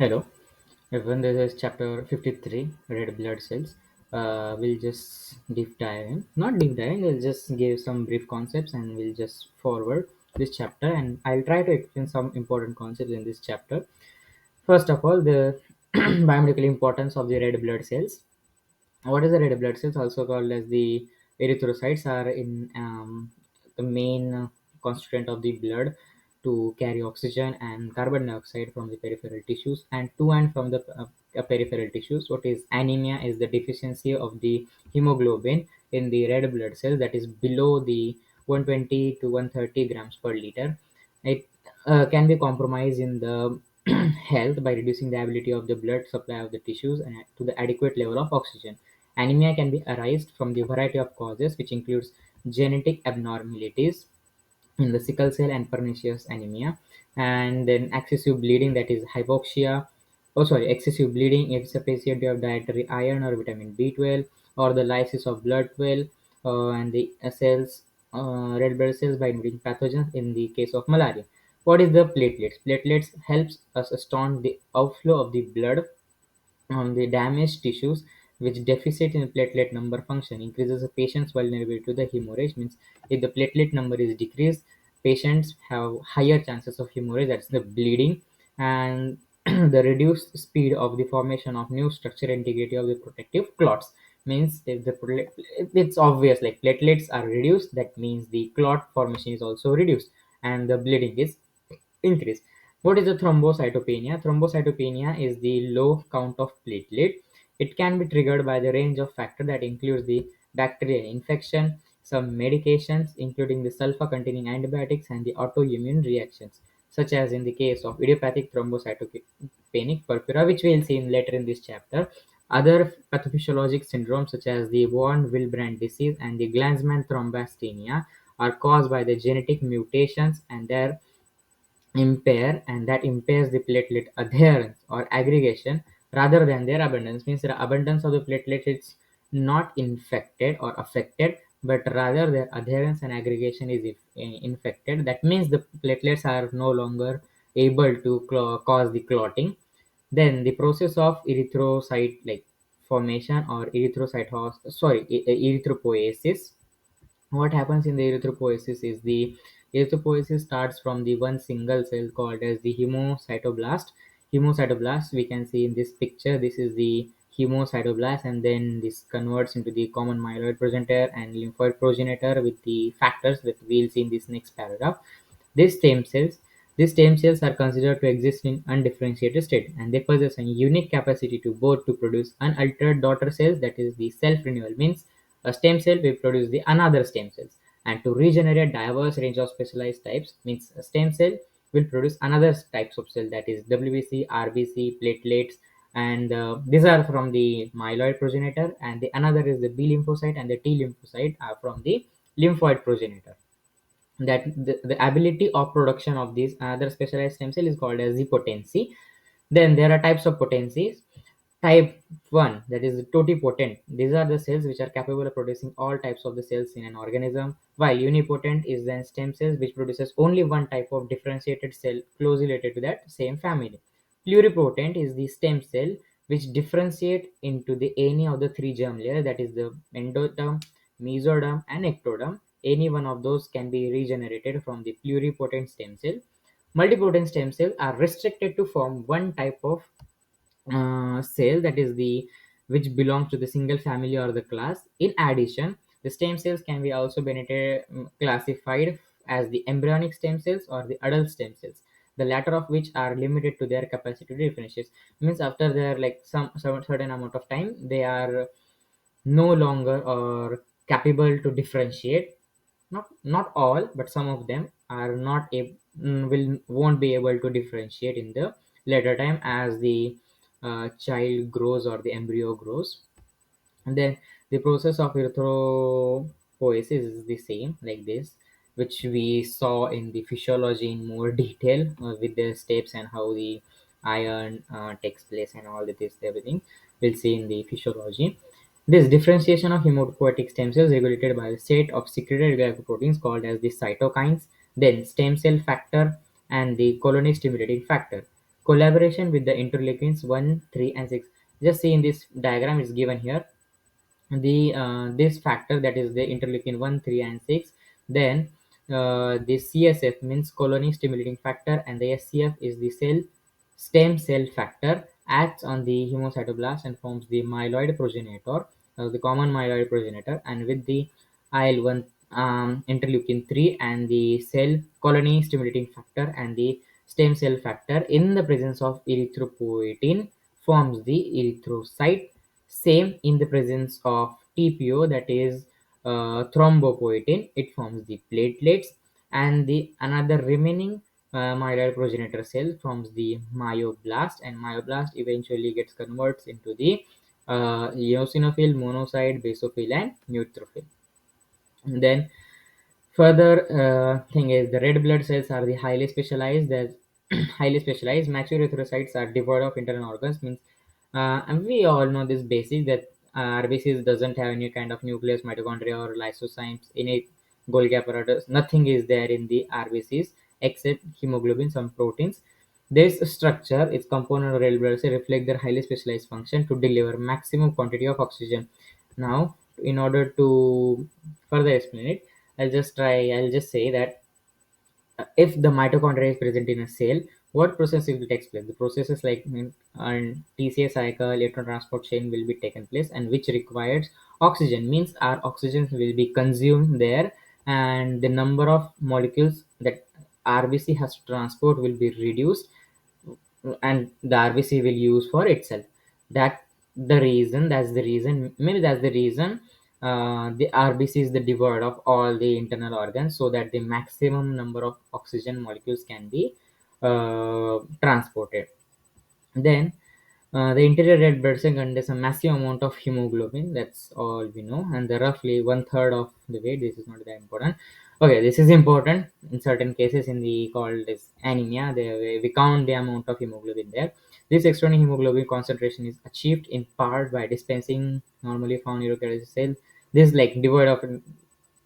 Hello, everyone. This is chapter 53, red blood cells. We'll just deep dive in. Not deep dive, we'll just give some brief concepts and we'll just forward this chapter. And I'll try to explain some important concepts in this chapter. First of all, the biomedical importance of the red blood cells. What is the red blood cells, also called as the erythrocytes, are in the main constituent of the blood to carry oxygen and carbon dioxide from the peripheral tissues and to and from the peripheral tissues. What is anemia is the deficiency of the hemoglobin in the red blood cells, that is below the 120 to 130 grams per liter. It can be compromised in the health by reducing the ability of the blood supply of the tissues and to the adequate level of oxygen. Anemia can be arised from the variety of causes, which includes genetic abnormalities in the sickle cell and pernicious anemia, and then excessive bleeding, that is hypoxia. Oh, sorry, excessive bleeding, insufficiency of dietary iron or vitamin B12, or the lysis of blood 12, and the cells, red blood cells by invading pathogens in the case of malaria. What is the platelets? Platelets helps us staunch the outflow of the blood on the damaged tissues, which deficit in platelet number function increases a patient's vulnerability to the hemorrhage. Means if the platelet number is decreased, patients have higher chances of hemorrhage, that's the bleeding. And the reduced speed of the formation of new structure integrity of the protective clots. Means if it's obvious, like platelets are reduced, that means the clot formation is also reduced and the bleeding is increase. What is the thrombocytopenia? Thrombocytopenia is the low count of platelet. It can be triggered by the range of factors that includes the bacterial infection, some medications, including the sulfur-containing antibiotics, and the autoimmune reactions, such as in the case of idiopathic thrombocytopenic purpura, which we will see later in this chapter. Other pathophysiologic syndromes, such as the von Willebrand disease and the Glanzmann thrombasthenia, are caused by the genetic mutations and their impair and that impairs the platelet adherence or aggregation rather than their abundance. Means the abundance of the platelet is not infected or affected, but rather their adherence and aggregation is infected. That means the platelets are no longer able to cause the clotting. Then the process of erythrocyte like formation or erythropoiesis. What happens in the erythropoiesis is the erythropoiesis starts from the one single cell called as the hemocytoblast. We can see in this picture, this is the hemocytoblast, and then this converts into the common myeloid progenitor and lymphoid progenitor with the factors that we'll see in this next paragraph. These stem cells these stem cells are considered to exist in undifferentiated state, and they possess a unique capacity to both to produce unaltered daughter cells, that is the self-renewal. Means a stem cell will produce the another stem cells, and to regenerate diverse range of specialized types. Means a stem cell will produce another types of cell, that is WBC, RBC, platelets, and these are from the myeloid progenitor, and the another is the B lymphocyte and the T lymphocyte are from the lymphoid progenitor. That the ability of production of these other specialized stem cell is called as the potency. Then there are types of potencies. Type 1, that is totipotent. These are the cells which are capable of producing all types of the cells in an organism, while unipotent is then stem cells which produces only one type of differentiated cell closely related to that same family. Pluripotent is the stem cell which differentiate into the any of the three germ layers, that is the endoderm, mesoderm, and ectoderm. Any one of those can be regenerated from the pluripotent stem cell. Multipotent stem cells are restricted to form one type of cell, that is the which belongs to the single family or the class. In addition, the stem cells can be also classified as the embryonic stem cells or the adult stem cells, the latter of which are limited to their capacity to differentiate. Means after their like some certain amount of time, they are no longer or capable to differentiate. Not all, but some of them are not able, won't be able to differentiate in the later time as the child grows or the embryo grows. And then the process of erythropoiesis is the same like this, which we saw in the physiology in more detail, with the steps and how the iron takes place and all that is everything we'll see in the physiology. This differentiation of hematopoietic stem cells regulated by a set of secreted glycoproteins called as the cytokines, then stem cell factor and the colony stimulating factor. collaboration with the interleukins 1, 3, and 6. Just see in this diagram is given here the this factor, that is the interleukin 1, 3, and 6. Then the CSF means colony stimulating factor, and the SCF is the stem cell factor, acts on the hemocytoblast and forms the myeloid progenitor, the common myeloid progenitor. And with the IL-1, interleukin 3, and the cell colony stimulating factor and the stem cell factor in the presence of erythropoietin forms the erythrocyte. Same in the presence of TPO, that is thrombopoietin, it forms the platelets, and the another remaining myeloid progenitor cell forms the myoblast, and myoblast eventually gets converts into the eosinophil, monocyte, basophil, and neutrophil. And then further thing is the red blood cells are the highly specialized. As highly specialized mature erythrocytes are devoid of internal organs, means and we all know this basic that RBCs doesn't have any kind of nucleus, mitochondria, or lysozymes in a Golgi apparatus. Nothing is there in the RBCs except hemoglobin, some proteins. This structure, its component of red blood cells, reflect their highly specialized function to deliver maximum quantity of oxygen. Now, in order to further explain it, I'll just say that if the mitochondria is present in a cell, what process will take place? The processes like TCA cycle, electron transport chain will be taken place, and which requires oxygen. Means our oxygen will be consumed there, and the number of molecules that RBC has to transport will be reduced, and the RBC will use for itself. That that's the reason. Maybe that's the reason the RBC is the devoid of all the internal organs, so that the maximum number of oxygen molecules can be transported. Then the interior red blood cell contains a massive amount of hemoglobin. That's all we know, and the roughly one third of the weight. This is not that important. Okay, this is important in certain cases in the called as anemia. We count the amount of hemoglobin there. This external hemoglobin concentration is achieved in part by dispensing normally found eukaryotic cells. This is like devoid of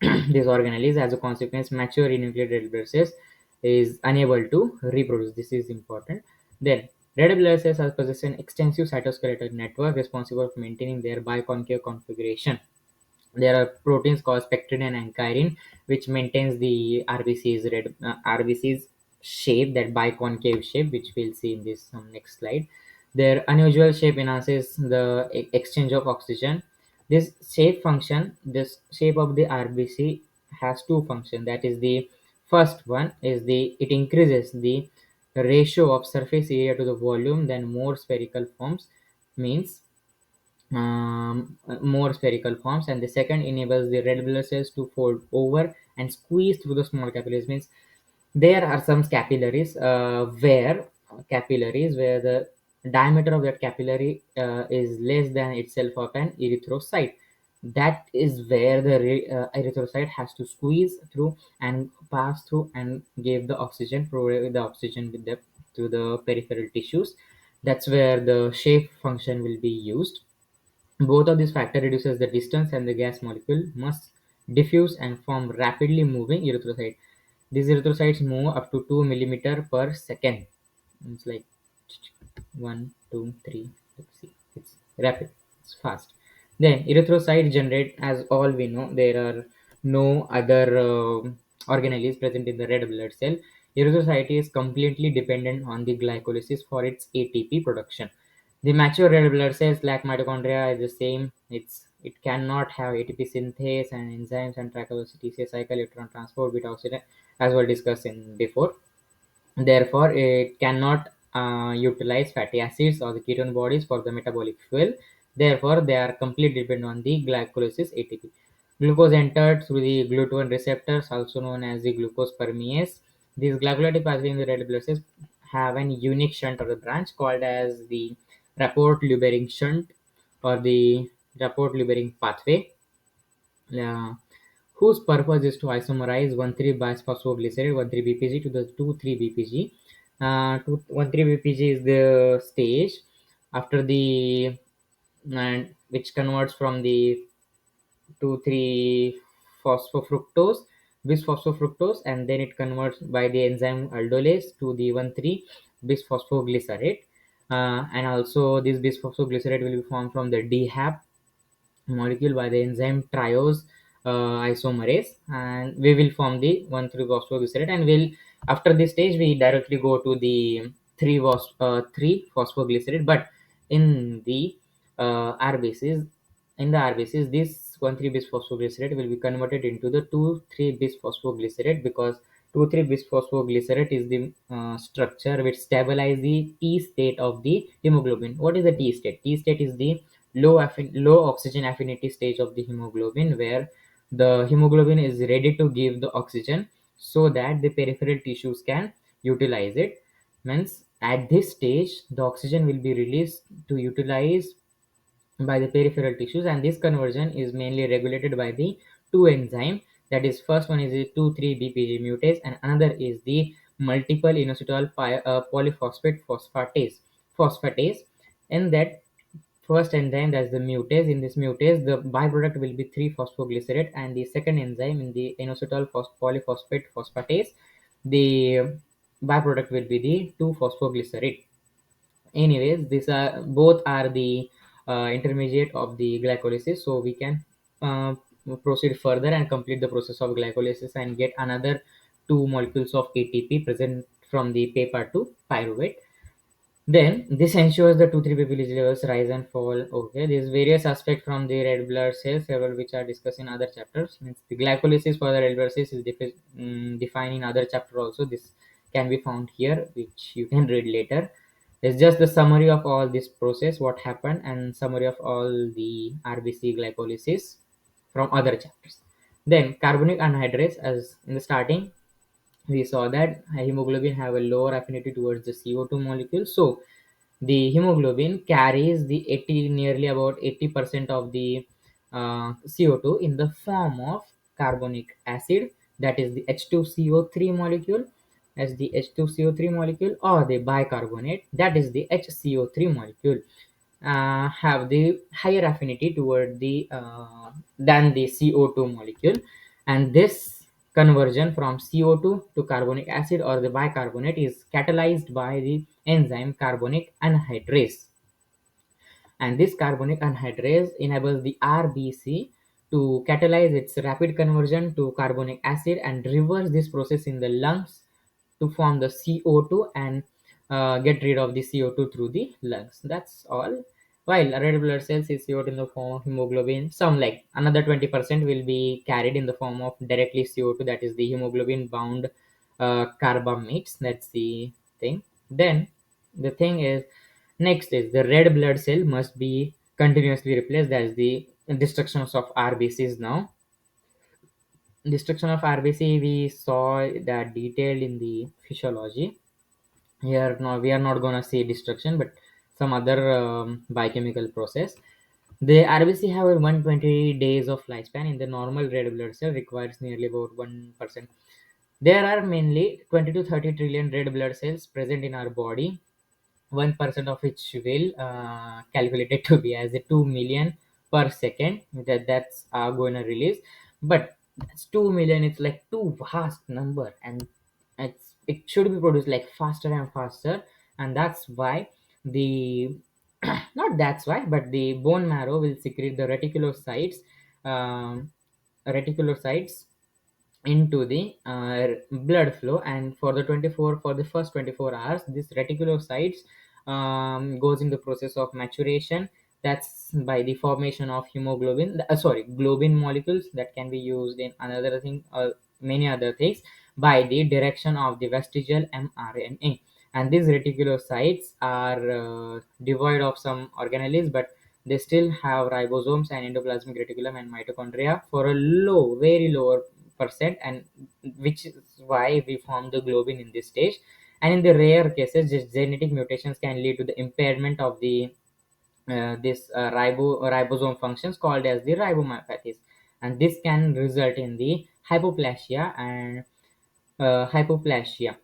these organelles. As a consequence, mature enucleated red blood cells is unable to reproduce. This is important. Then red blood cells possess an extensive cytoskeletal network responsible for maintaining their biconcave configuration. There are proteins called pectin and ankyrin, which maintains the RBC's shape, that biconcave shape, which we'll see in this next slide. Their unusual shape enhances the exchange of oxygen. This shape of the RBC has two functions. That is, the first one is it increases the ratio of surface area to the volume. Then more spherical forms, means more spherical forms. And the second enables the red blood cells to fold over and squeeze through the small capillaries. Means there are some capillaries where the diameter of that capillary is less than itself of an erythrocyte. That is where the erythrocyte has to squeeze through and pass through and give the oxygen, provide the oxygen with the to the peripheral tissues. That's where the shape function will be used. Both of these factors reduces the distance, and the gas molecule must diffuse and form rapidly moving erythrocyte. These erythrocytes move up to 2 millimeter per second. It's like 1, 2, 3. Let's see. It's rapid. It's fast. Then erythrocytes generate, as all we know, there are no other organelles present in the red blood cell. Erythrocyte is completely dependent on the glycolysis for its ATP production. The mature red blood cells lack mitochondria is the same. It cannot have ATP synthase and enzymes and tractability cycle, electron transport, beta oxidation, as well discussed in before. Therefore, it cannot utilize fatty acids or the ketone bodies for the metabolic fuel. Therefore, they are completely dependent on the glycolysis ATP. Glucose entered through the glutathione receptors, also known as the glucose permease. These glycolytic pathways in the red blood cells have an unique shunt of the branch called as the rapport-Lubering shunt or the rapport-Lubering pathway. Uh, whose purpose is to isomerize 1,3-bisphosphoglycerate 1,3-BPG to the 2,3-BPG. 1,3-BPG is the stage after the and which converts from the 2,3 phosphofructose, bisphosphofructose, and then it converts by the enzyme aldolase to the 1,3 bisphosphoglycerate, and also this bisphosphoglycerate will be formed from the DHAP molecule by the enzyme triose isomerase, and we will form the 1,3-phosphoglycerate, and will after this stage we directly go to the 3 phosphoglycerate. But in the RBCs, this 1,3 bisphosphoglycerate will be converted into the 2,3 bisphosphoglycerate, because 2,3 bisphosphoglycerate is the structure which stabilize the T state of the hemoglobin. What is the T state? T state is the low oxygen affinity stage of the hemoglobin, where the hemoglobin is ready to give the oxygen so that the peripheral tissues can utilize it. Means at this stage the oxygen will be released to utilize by the peripheral tissues, and this conversion is mainly regulated by the two enzyme. That is, first one is the 2,3-BPG mutase, and another is the multiple inositol polyphosphate phosphatase. In that first enzyme, that's the mutase. In this mutase, the byproduct will be 3-phosphoglycerate, and the second enzyme in the inositol polyphosphate phosphatase, the byproduct will be the 2-phosphoglycerate. Anyways, these are both are the intermediate of the glycolysis, so we can uh, proceed further and complete the process of glycolysis and get another two molecules of ATP present from the paper to pyruvate. Then this ensures the 2,3-ppg levels rise and fall. Okay, there's various aspects from the red blood cells, several which are discussed in other chapters. Means the glycolysis for the red blood cells is defined in other chapter also. This can be found here, which you can read later. It's just the summary of all this process, what happened, and summary of all the RBC glycolysis from other chapters. Then carbonic anhydrase, as in the starting we saw that hemoglobin have a lower affinity towards the CO2 molecule. So the hemoglobin carries the 80, nearly about 80% of the CO2 in the form of carbonic acid, that is the H2CO3 molecule, as the H2CO3 molecule, or the bicarbonate, that is the HCO3 molecule, have the higher affinity toward the than the CO2 molecule. And this conversion from CO2 to carbonic acid or the bicarbonate is catalyzed by the enzyme carbonic anhydrase, and this carbonic anhydrase enables the RBC to catalyze its rapid conversion to carbonic acid and reverse this process in the lungs to form the CO2 and get rid of the CO2 through the lungs. That's all. While red blood cells is CO2 in the form of hemoglobin, some like another 20% will be carried in the form of directly CO2, that is the hemoglobin bound carbamates. That's the thing. Then the thing is, next is the red blood cell must be continuously replaced. That's the destructions of RBCs now. Destruction of RBC, we saw that detailed in the physiology. Here, no, we are not gonna see destruction, but some other biochemical process. The RBC have a 120 days of lifespan. In the normal red blood cell requires nearly about 1%. There are mainly 20 to 30 trillion red blood cells present in our body, 1% of which will calculated to be as a 2 million per second, that's going to release. But that's 2 million, it's like too vast number, and it should be produced like faster and faster. And that's why the not that's why, but the bone marrow will secrete the reticulocytes, um, reticulocytes into the blood flow, and for the first 24 hours this reticulocytes goes in the process of maturation. That's by the formation of hemoglobin, globin molecules that can be used in another thing, many other things, by the direction of the vestigial mRNA. And these reticulocytes are devoid of some organelles, but they still have ribosomes and endoplasmic reticulum and mitochondria for a very lower percent, and which is why we form the globin in this stage. And in the rare cases, just genetic mutations can lead to the impairment of the this ribosome functions called as the ribomyopathies, and this can result in the hypoplasia and hypoplasia.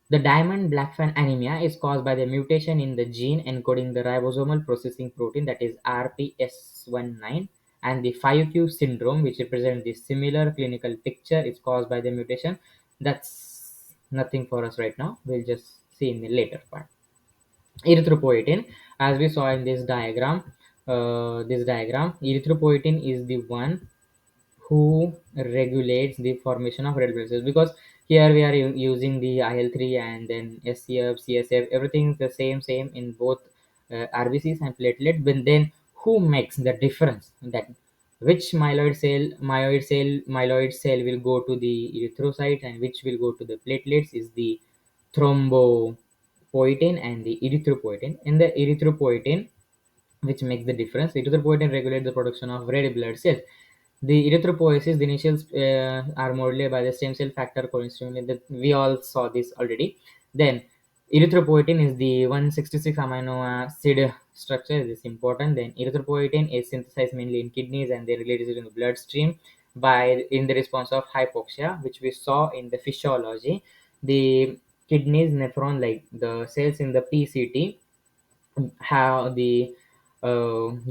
The diamond blackfan anemia is caused by the mutation in the gene encoding the ribosomal processing protein, that is RPS19, and the 5q syndrome, which represents the similar clinical picture, is caused by the mutation. That's nothing for us right now. We'll just see in the later part. Erythropoietin, as we saw in this diagram, erythropoietin is the one who regulates the formation of red blood cells, because here we are using the IL-3 and then SCF, CSF, everything is the same in both RBCs and platelet. But then who makes the difference, that which myeloid cell will go to the erythrocyte and which will go to the platelets, is the thrombopoietin and the erythropoietin. In the erythropoietin, which makes the difference, erythropoietin regulates the production of red blood cells. The erythropoiesis, the initials are modulated by the stem cell factor cholesterol. That we all saw this already. Then erythropoietin is the 166 amino acid structure. This is important. Then erythropoietin is synthesized mainly in kidneys and they release it in the bloodstream by in the response of hypoxia, which we saw in the physiology. The kidneys nephron, like the cells in the PCT, have the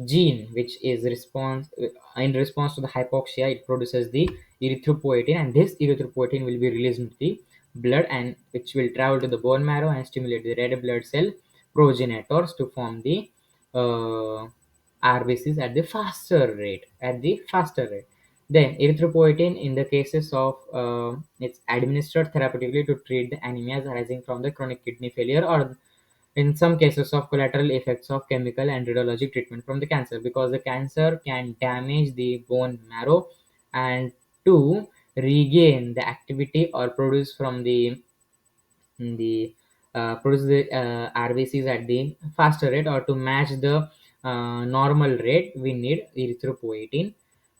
gene which is response in response to the hypoxia. It produces the erythropoietin, and this erythropoietin will be released into the blood, and which will travel to the bone marrow and stimulate the red blood cell progenitors to form the uh, RBCs at the faster rate. Then erythropoietin, in the cases of it's administered therapeutically to treat the anemias arising from the chronic kidney failure, or in some cases of collateral effects of chemical and radiologic treatment from the cancer, because the cancer can damage the bone marrow, and to regain the activity or produce from the produce the RBCs at the faster rate, or to match the normal rate, we need erythropoietin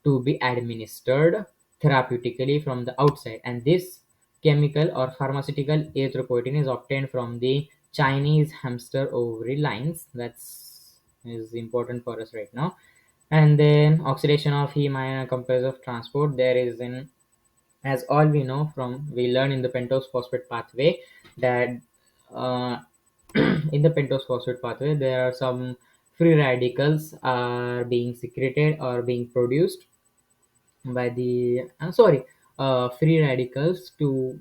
to be administered therapeutically from the outside. And this chemical or pharmaceutical erythropoietin is obtained from the Chinese hamster ovary lines. That's is important for us right now. And then oxidation of heme ion composed of transport, there is in, as all we know from we learn in the pentose phosphate pathway, that uh, in the pentose phosphate pathway there are some free radicals are being secreted or being produced by the free radicals to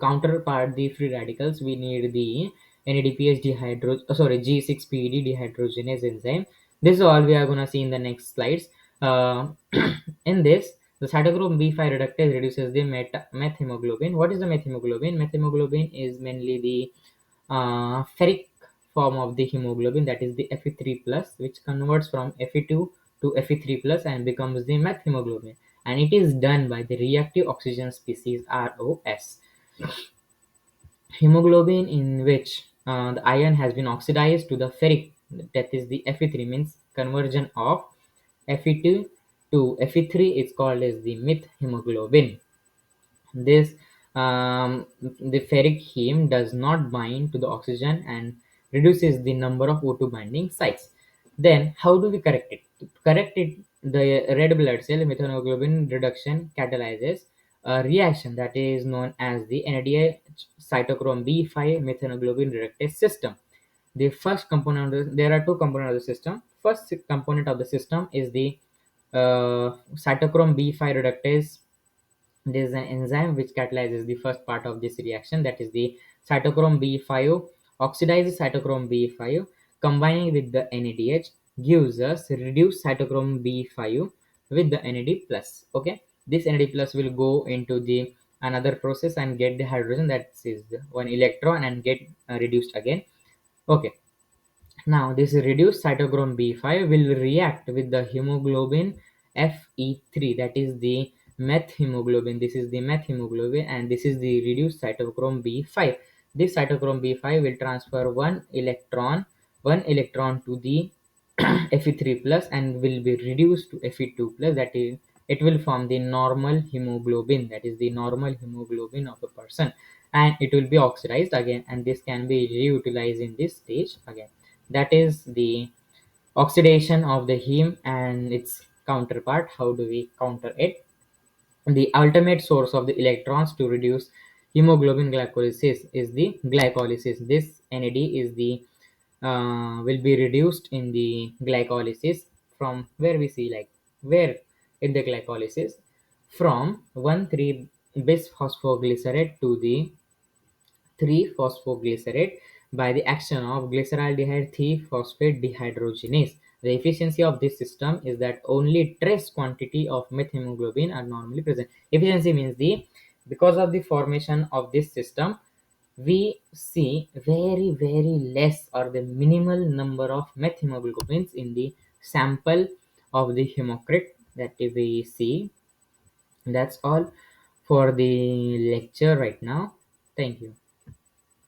counterpart the free radicals. We need the NADPH G6PD dehydrogenase enzyme. This is all we are gonna see in the next slides. In this, the cytochrome B5 reductase reduces the methemoglobin. What is the methemoglobin? Methemoglobin is mainly the ferric form of the hemoglobin, that is the Fe3 plus, which converts from Fe2 to Fe3 plus and becomes the methemoglobin, and it is done by the reactive oxygen species ROS. Hemoglobin in which the iron has been oxidized to the ferric, that is the Fe3, means conversion of Fe2 to Fe3 is called as the methemoglobin. This the ferric heme does not bind to the oxygen and reduces the number of O2 binding sites. Then how do we correct it? To correct it, the red blood cell methemoglobin reduction catalyzes a reaction that is known as the NADH cytochrome B5 methemoglobin reductase system. The first component there are two components of the system. First component of the system is the cytochrome B5 reductase. There is an enzyme which catalyzes the first part of this reaction, that is the cytochrome B5 oxidizes cytochrome B5 combining with the NADH gives us reduced cytochrome B5 with the NAD plus. Okay, this NAD plus will go into the another process and get the hydrogen, that is one electron, and get reduced again. Okay, now, this reduced cytochrome B5 will react with the hemoglobin Fe3, that is the methemoglobin. This is the methemoglobin, and this is the reduced cytochrome B5. This cytochrome B5 will transfer one electron to the Fe3 plus and will be reduced to Fe2 plus. That is, it will form the normal hemoglobin, that is the normal hemoglobin of a person, and it will be oxidized again, and this can be reutilized in this stage again. That is the oxidation of the heme and its counterpart. How do we counter it? The ultimate source of the electrons to reduce hemoglobin glycolysis is the glycolysis. This NAD is the will be reduced in the glycolysis from where we see, like, where in the glycolysis, from 1,3 bis phosphoglycerate to the 3-phosphoglycerate by the action of glyceraldehyde 3-phosphate dehydrogenase. The efficiency of this system is that only trace quantity of methemoglobin are normally present. Efficiency means the because of the formation of this system, we see very less or the minimal number of methemoglobins in the sample of the hemocrit that we see. That's all for the lecture right now. Thank you.